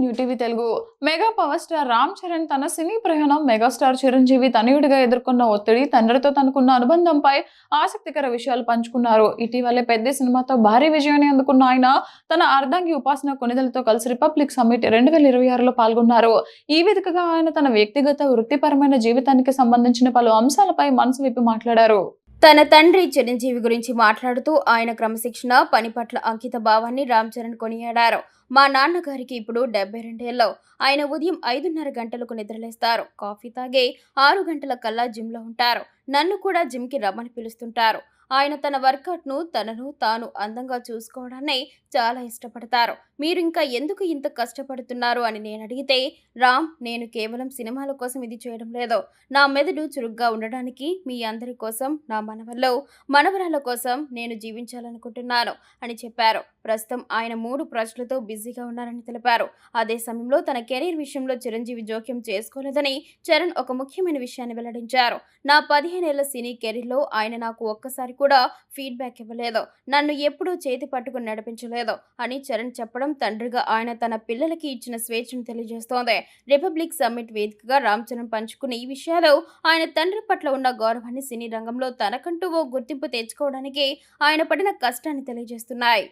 New TV Telugu. Mega power star Ram Charan తన సినీ ప్రయాణం megastar Chiranjeevi తనయుడిగా ఎదుర్కొన్న ఒత్తిడి, తండ్రితో తనకున్న అనుబంధంపై ఆసక్తికర విషయాలు పంచుకున్నారు. ఇటీవలే పెద్ద సినిమాతో భారీ విజయాన్ని అందుకున్న ఆయన తన అర్ధాంగి ఉపాసన కొణిదలతో కలిసి రిపబ్లిక్ సమ్మిట్ 2026లో పాల్గొన్నారు. ఈ వేదికగా ఆయన తన వ్యక్తిగత, వృత్తిపరమైన జీవితానికి సంబంధించిన పలు అంశాలపై మనసు విప్పి మాట్లాడారు. తన తండ్రి చిరంజీవి గురించి మాట్లాడుతూ ఆయన క్రమశిక్షణ, పని పట్ల అంకిత భావాన్ని రామ్ చరణ్ కొనియాడారు. మా నాన్నగారికి ఇప్పుడు 72 ఏళ్లు. ఆయన ఉదయం 5:30 గంటలకు నిద్రలేస్తారు. కాఫీ తాగి 6 గంటల కల్లా జిమ్లో ఉంటారు. నన్ను కూడా జిమ్కి రమ్మని పిలుస్తుంటారు. ఆయన తన వర్కౌట్ను, తనను తాను అందంగా చూసుకోవడాన్ని చాలా ఇష్టపడతారు. మీరు ఇంకా ఎందుకు ఇంత కష్టపడుతున్నారు అని నేను అడిగితే, రామ్, నేను కేవలం సినిమాల కోసం ఇది చేయడం లేదు. నా మెదడు చురుగ్గా ఉండడానికి, మీ అందరి కోసం, నా మనవరాల కోసం నేను జీవించాలనుకుంటున్నాను అని చెప్పారు. ప్రస్తుతం ఆయన 3 ప్రాజెక్టులతో బిజీగా ఉన్నారని తెలిపారు. అదే సమయంలో తన కెరీర్ విషయంలో చిరంజీవి జోక్యం చేసుకోలేదని చరణ్ ఒక ముఖ్యమైన విషయాన్ని వెల్లడించారు. నా 15 ఏళ్ల సినీ కెరీర్లో ఆయన నాకు ఒక్కసారి కూడా ఫీడ్బ్యాక్ ఇవ్వలేదు. నన్ను ఎప్పుడూ చేతి పట్టుకుని నడిపించలేదు అని చరణ్ చెప్పడం తండ్రిగా ఆయన తన పిల్లలకి ఇచ్చిన స్వేచ్ఛను తెలియజేస్తోంది. రిపబ్లిక్ సమ్మిట్ వేదికగా రామ్ చరణ్ పంచుకున్న ఈ విషయాలు ఆయన తండ్రి పట్ల ఉన్న గౌరవాన్ని, సినీ రంగంలో తనకంటూ ఓ గుర్తింపు తెచ్చుకోవడానికి ఆయన పడిన కష్టాన్ని తెలియజేస్తున్నాయి.